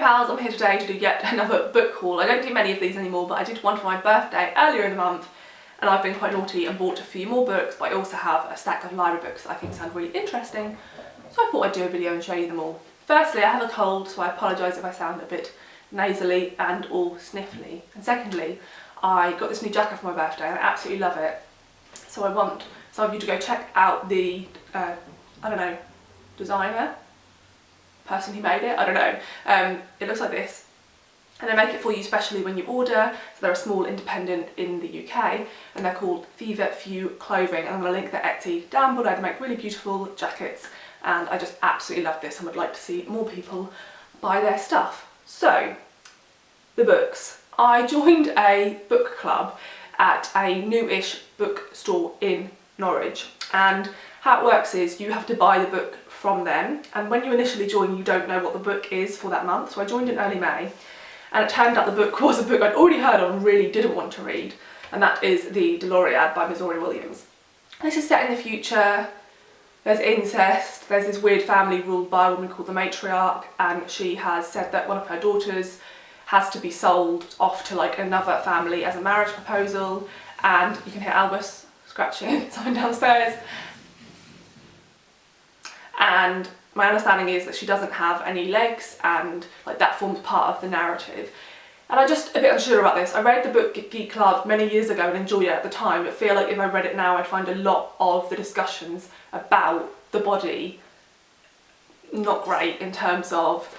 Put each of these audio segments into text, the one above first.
pals, I'm here today to do yet another book haul. I don't do many of these anymore, but I did one for my birthday earlier in the month, and I've been quite naughty and bought a few more books, but I also have a stack of library books that I think sound really interesting, so I thought I'd do a video and show you them all. Firstly, I have a cold, so I apologise if I sound a bit nasally and or sniffly. And secondly, I got this new jacket for my birthday and I absolutely love it. So I want some of you to go check out the, I don't know, designer? Person who made it? I don't know. It looks like this. And they make it for you specially when you order. So they're a small independent in the UK and they're called Pleasantview Clothing. And I'm going to link their Etsy down below. They make really beautiful jackets and I just absolutely love this and would like to see more people buy their stuff. So, the books. I joined a book club at a newish bookstore in Norwich, and how it works is you have to buy the book from them, and when you initially join you don't know what the book is for that month. So I joined in early May and it turned out the book was a book I'd already heard of and really didn't want to read, and that is the Doloriad by Missouri Williams. This is set in the future. There's incest, there's this weird family ruled by a woman called the matriarch, and she has said that one of her daughters has to be sold off to like another family as a marriage proposal, and you can hear Albus scratching something downstairs. And my understanding is that she doesn't have any legs, and like that forms part of the narrative. And I'm just a bit unsure about this. I read the book Geek Club many years ago and enjoyed it at the time, but feel like if I read it now I'd find a lot of the discussions about the body not great in terms of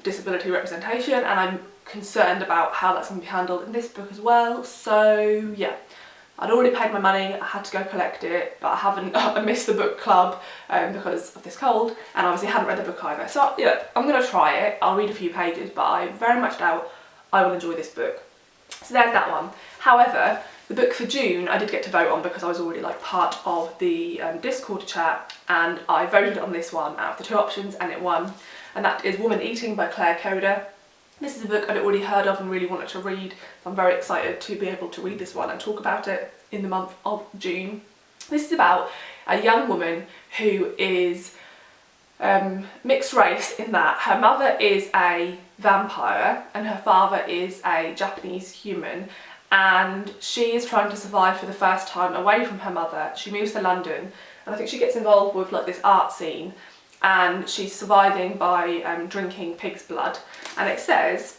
disability representation, and I'm concerned about how that's going to be handled in this book as well. So yeah, I'd already paid my money, I had to go collect it, but I haven't. I missed the book club because of this cold, and obviously hadn't read the book either. So yeah, I'm going to try it. I'll read a few pages, but I very much doubt I will enjoy this book. So there's that one. However, the book for June I did get to vote on because I was already like part of the Discord chat, and I voted on this one out of the two options and it won, and that is Woman Eating by Kohda. This is a book I'd already heard of and really wanted to read, so I'm very excited to be able to read this one and talk about it in the month of June. This is about a young woman who is mixed race in that her mother is a vampire and her father is a Japanese human, and she is trying to survive for the first time away from her mother. She moves to London and I think she gets involved with like this art scene, and she's surviving by drinking pig's blood. And it says,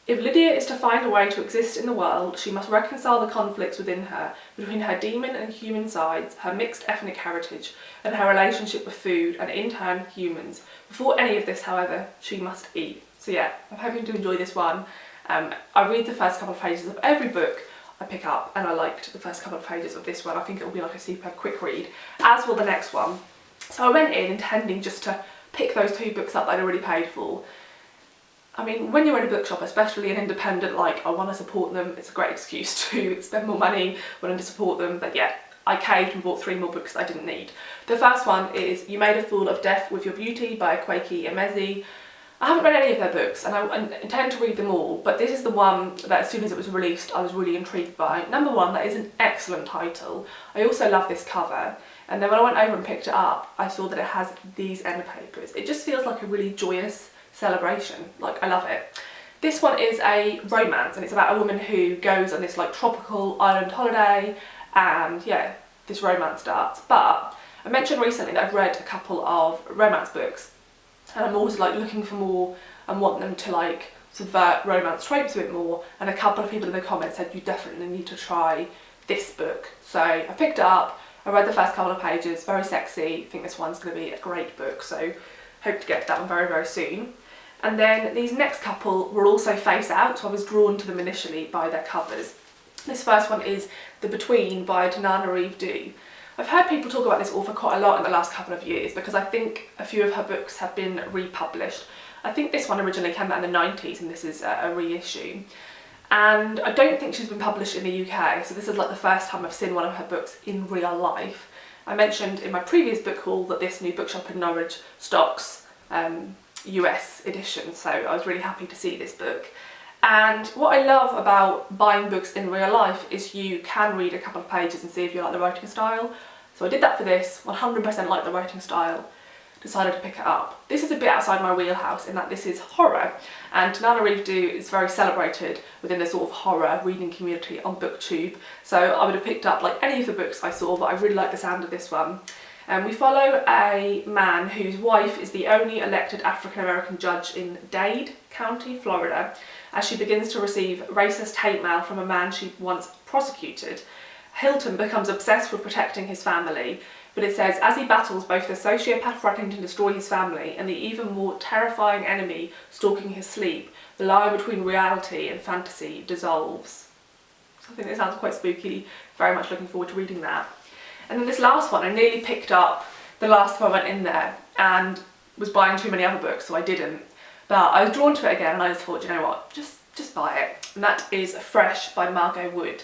if Lydia is to find a way to exist in the world, she must reconcile the conflicts within her, between her demon and human sides, her mixed ethnic heritage, and her relationship with food, and in turn humans. Before any of this, however, she must eat. So yeah, I'm hoping to enjoy this one. I read the first couple of pages of every book I pick up, and I liked the first couple of pages of this one. I think it will be like a super quick read, as will the next one. So I went in intending just to pick those two books up that I'd already paid for. I mean, when you're in a bookshop, especially an independent, like I want to support them, it's a great excuse to spend more money wanting to support them. But yeah, I caved and bought 3 more books that I didn't need. The first one is You Made a Fool of Death with Your Beauty by Akwaeke Emezi. I haven't read any of their books and I intend to read them all, but this is the one that as soon as it was released I was really intrigued by. Number one, that is an excellent title. I also love this cover, and then when I went over and picked it up I saw that it has these end papers. It just feels like a really joyous celebration, like I love it. This one is a romance and it's about a woman who goes on this like tropical island holiday, and yeah, this romance starts. But I mentioned recently that I've read a couple of romance books and I'm always like looking for more and want them to like subvert romance tropes a bit more, and a couple of people in the comments said you definitely need to try this book. So I picked it up, I read the first couple of pages, very sexy. I think this one's going to be a great book, so hope to get to that one very, very soon. And then these next couple were also face out, so I was drawn to them initially by their covers. This first one is The Between by Tananarive Due. I've heard people talk about this author quite a lot in the last couple of years because I think a few of her books have been republished. I think this one originally came out in the 90s and this is a reissue. And I don't think she's been published in the UK, so this is like the first time I've seen one of her books in real life. I mentioned in my previous book haul that this new bookshop in Norwich stocks US edition, so I was really happy to see this book. And what I love about buying books in real life is you can read a couple of pages and see if you like the writing style. So I did that for this, 100% like the writing style. decided to pick it up. This is a bit outside my wheelhouse in that this is horror, and Tananarive Due is very celebrated within the sort of horror reading community on BookTube, so I would have picked up like any of the books I saw, but I really like the sound of this one. We follow a man whose wife is the only elected African American judge in Dade County, Florida, as she begins to receive racist hate mail from a man she once prosecuted. Hilton becomes obsessed with protecting his family, but it says as he battles both the sociopath threatening to destroy his family and the even more terrifying enemy stalking his sleep, the line between reality and fantasy dissolves. I think it sounds quite spooky, very much looking forward to reading that. And then this last one, I nearly picked up the last time I went in there and was buying too many other books, so I didn't. But I was drawn to it again and I just thought, you know what, just buy it. And that is Fresh by Margot Wood.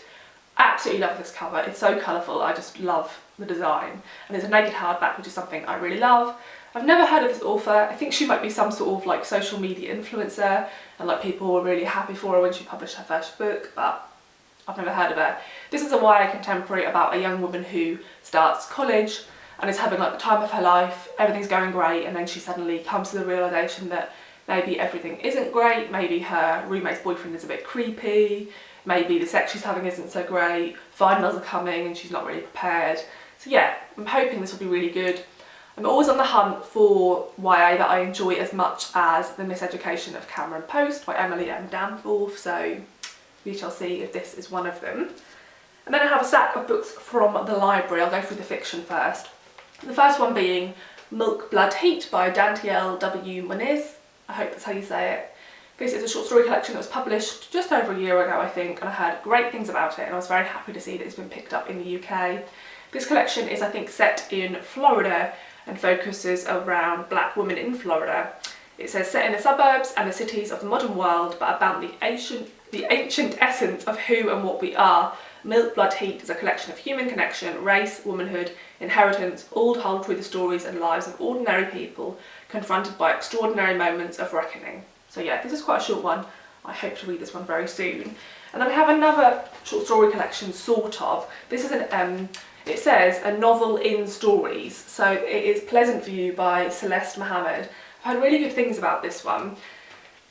Absolutely love this cover, it's so colourful, I just love the design. And it's a naked hardback, which is something I really love. I've never heard of this author. I think she might be some sort of like social media influencer and like people were really happy for her when she published her first book, but I've never heard of her. This is a YA contemporary about a young woman who starts college and is having like the time of her life, everything's going great, and then she suddenly comes to the realisation that maybe everything isn't great, maybe her roommate's boyfriend is a bit creepy, maybe the sex she's having isn't so great, finals are coming and she's not really prepared. So yeah, I'm hoping this will be really good. I'm always on the hunt for YA that I enjoy as much as The Miseducation of Cameron Post by Emily M. Danforth, so we shall see if this is one of them. And then I have a stack of books from the library. I'll go through the fiction first. The first one being Milk, Blood, Heat by Dantiel W. Moniz. I hope that's how you say it. This is a short story collection that was published just over a year ago, I think, and I heard great things about it and I was very happy to see that it's been picked up in the UK. This collection is, I think, set in Florida and focuses around black women in Florida. It says set in the suburbs and the cities of the modern world, but about the ancient essence of who and what we are. Milk, Blood, Heat is a collection of human connection, race, womanhood, inheritance, all told through the stories and lives of ordinary people confronted by extraordinary moments of reckoning. So yeah, this is quite a short one. I hope to read this one very soon. And then I have another short story collection, sort of. This is it says a novel in stories. So it is Pleasantview by Celeste Mohammed. I've heard really good things about this one.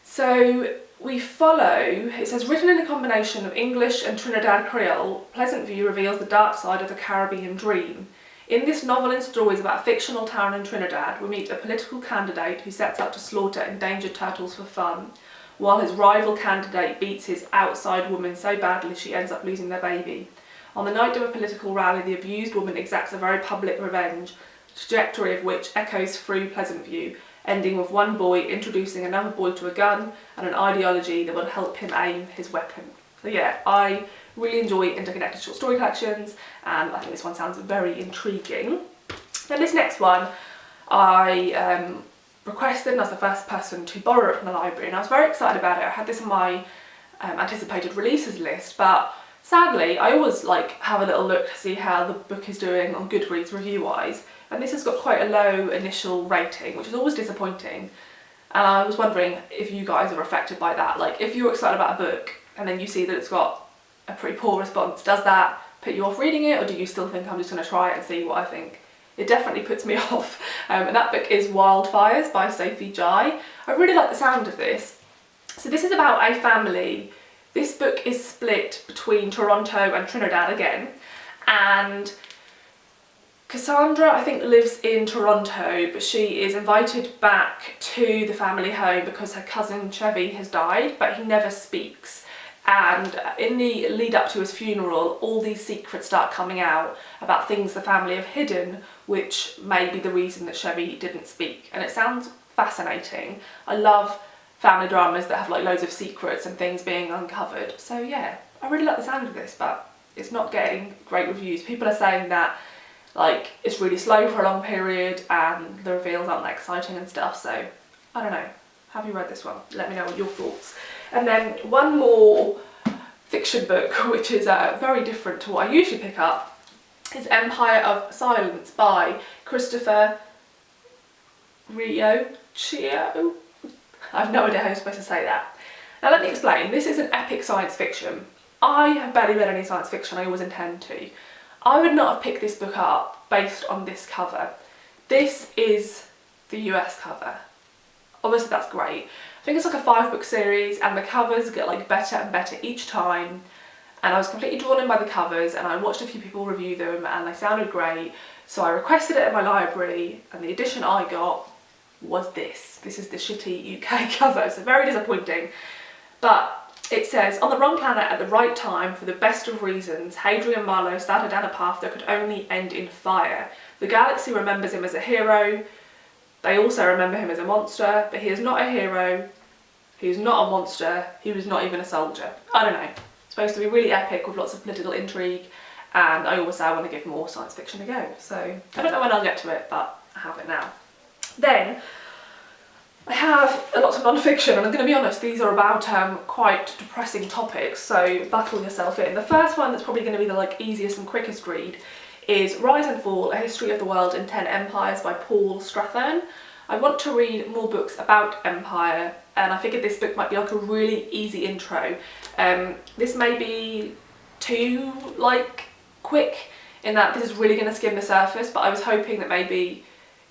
So we follow, it says, written in a combination of English and Trinidad Creole, Pleasantview reveals the dark side of the Caribbean dream. In this novel in stories about a fictional town in Trinidad, we meet a political candidate who sets out to slaughter endangered turtles for fun, while his rival candidate beats his outside woman so badly she ends up losing their baby. On the night of a political rally, the abused woman exacts a very public revenge, the trajectory of which echoes through Pleasantview, ending with one boy introducing another boy to a gun and an ideology that will help him aim his weapon. So yeah, I really enjoy interconnected short story collections and I think this one sounds very intriguing. Then this next one I requested and I was the first person to borrow it from the library and I was very excited about it. I had this on my anticipated releases list, but sadly I always have a little look to see how the book is doing on Goodreads review wise, and this has got quite a low initial rating, which is always disappointing. And I was wondering if you guys are affected by that. Like, if you're excited about a book and then you see that it's got a pretty poor response, does that put you off reading it, or do you still think I'm just going to try it and see what I think? It definitely puts me off. And that book is Wildfires by Sophie. I really like the sound of this. So this is about a family. This book is split between Toronto and Trinidad again, and Cassandra, I think, lives in Toronto, but she is invited back to the family home because her cousin Chevy has died, but he never speaks. And in the lead up to his funeral, all these secrets start coming out about things the family have hidden, which may be the reason that Chevy didn't speak. And it sounds fascinating. I love family dramas that have loads of secrets and things being uncovered. So yeah, I really like the sound of this, but it's not getting great reviews. People are saying that it's really slow for a long period and the reveals aren't that exciting and stuff, so I don't know. Have you read this one? Let me know what your thoughts. And then one more fiction book, which is very different to what I usually pick up, is Empire of Silence by Christopher Ruocchio. I have no idea how you're supposed to say that. Now let me explain. This is an epic science fiction. I have barely read any science fiction, I always intend to. I would not have picked this book up based on this cover. This is the US cover. Obviously that's great. I think it's like a 5-book series and the covers get like better and better each time, and I was completely drawn in by the covers, and I watched a few people review them and they sounded great, so I requested it in my library, and the edition I got was this. This is the shitty UK cover, so very disappointing. But it says, on the wrong planet at the right time for the best of reasons, Hadrian Marlowe started down a path that could only end in fire. The galaxy remembers him as a hero. They also remember him as a monster, but he is not a hero, he is not a monster, he was not even a soldier. I don't know. It's supposed to be really epic with lots of political intrigue, and I always say I want to give more science fiction a go. So I don't know when I'll get to it, but I have it now. Then I have lots of non-fiction, and I'm going to be honest, these are about quite depressing topics, so buckle yourself in. The first one that's probably going to be the like easiest and quickest read is Rise and Fall, A History of the World in 10 Empires by Paul Strathern. I want to read more books about empire, and I figured this book might be like a really easy intro. This may be too like quick in that this is really going to skim the surface, but I was hoping that maybe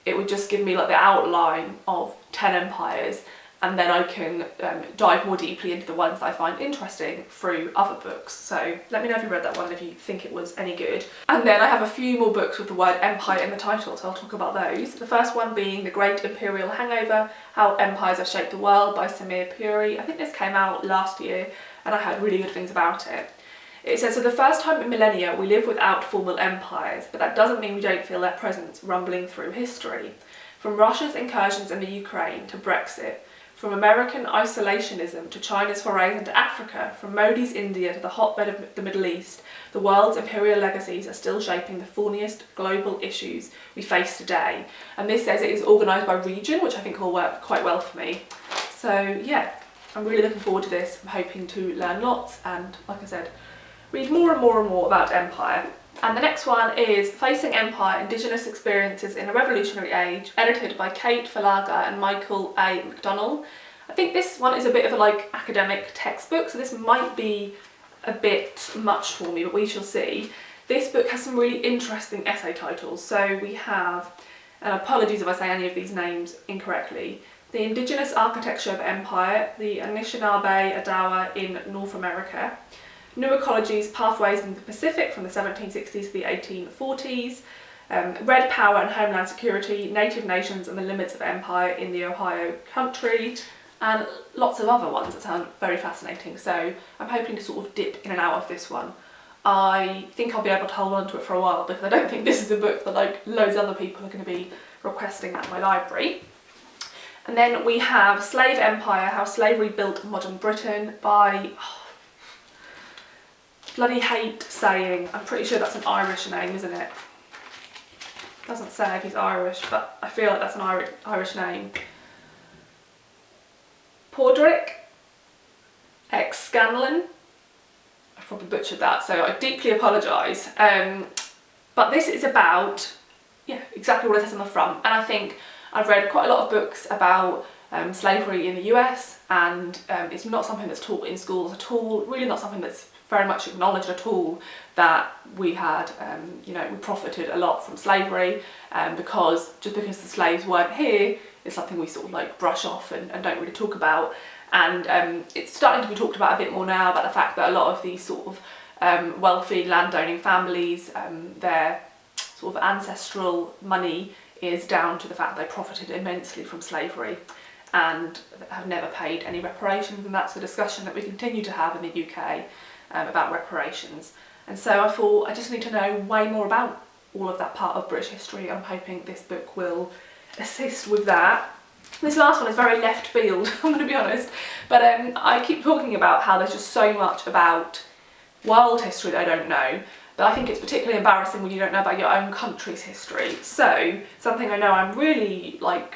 it would just give me like the outline of 10 empires, and then I can dive more deeply into the ones that I find interesting through other books. So let me know if you read that one, if you think it was any good. And then I have a few more books with the word empire in the title, so I'll talk about those. The first one being The Great Imperial Hangover, How Empires Have Shaped the World by Samire Puri. I think this came out last year and I heard really good things about it. It says, for the first time in millennia we live without formal empires, but that doesn't mean we don't feel their presence rumbling through history. From Russia's incursions in the Ukraine to Brexit, from American isolationism to China's forays into Africa, from Modi's India to the hotbed of the Middle East, the world's imperial legacies are still shaping the thorniest global issues we face today. And this says it is organised by region, which I think will work quite well for me. So yeah, I'm really looking forward to this. I'm hoping to learn lots and, like I said, read more and more and more about empire. And the next one is Facing Empire, Indigenous Experiences in a Revolutionary Age, edited by Kate Fullagar and Michael A. McDonnell. I think this one is a bit of a like academic textbook, so this might be a bit much for me, but we shall see. This book has some really interesting essay titles. So we have, and apologies if I say any of these names incorrectly, The Indigenous Architecture of Empire, the Anishinaabe Adawa in North America, New Ecologies, Pathways in the Pacific from the 1760s to the 1840s, Red Power and Homeland Security, Native Nations and the Limits of Empire in the Ohio Country, and lots of other ones that sound very fascinating. So I'm hoping to sort of dip in and out of this one. I think I'll be able to hold on to it for a while, because I don't think this is a book that like loads of other people are going to be requesting at my library. And then we have Slave Empire, How Slavery Built Modern Britain by... bloody hate saying, I'm pretty sure that's an Irish name, isn't it? Doesn't say if he's Irish, but I feel like that's an Irish name. Padraic, Scanlan. I probably butchered that, so I deeply apologise. But this is about, yeah, exactly what it says on the front. And I think I've read quite a lot of books about slavery in the US, and it's not something that's taught in schools at all, really not something that's very much acknowledged at all, that we had, you know, we profited a lot from slavery, because just because the slaves weren't here is something we sort of like brush off and don't really talk about. And it's starting to be talked about a bit more now, about the fact that a lot of these sort of wealthy landowning families, their sort of ancestral money is down to the fact they profited immensely from slavery and have never paid any reparations, and that's a discussion that we continue to have in the UK about reparations. And so I thought I just need to know way more about all of that part of British history. I'm hoping this book will assist with that. This last one is very left field, I'm going to be honest, but I keep talking about how there's just so much about world history that I don't know, but I think it's particularly embarrassing when you don't know about your own country's history. So something I know I'm really like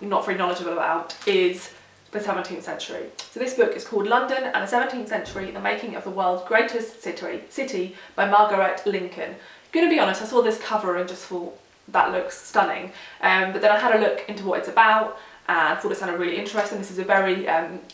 not very knowledgeable about is the 17th century. So this book is called London and the 17th Century, The Making of the World's Greatest City by Margarette Lincoln. Gonna be honest, I saw this cover and just thought that looks stunning, but then I had a look into what it's about and thought it sounded really interesting. This is a very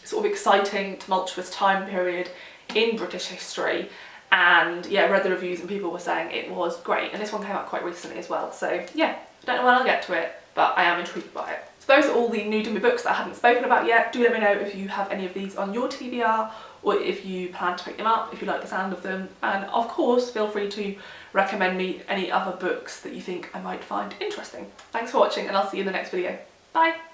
sort of exciting, tumultuous time period in British history, and yeah, read the reviews and people were saying it was great, and this one came out quite recently as well. So yeah, I don't know when I'll get to it, but I am intrigued by it. So those are all the new to me books that I haven't spoken about yet. Do let me know if you have any of these on your TBR, or if you plan to pick them up, if you like the sound of them. And of course, feel free to recommend me any other books that you think I might find interesting. Thanks for watching, and I'll see you in the next video. Bye!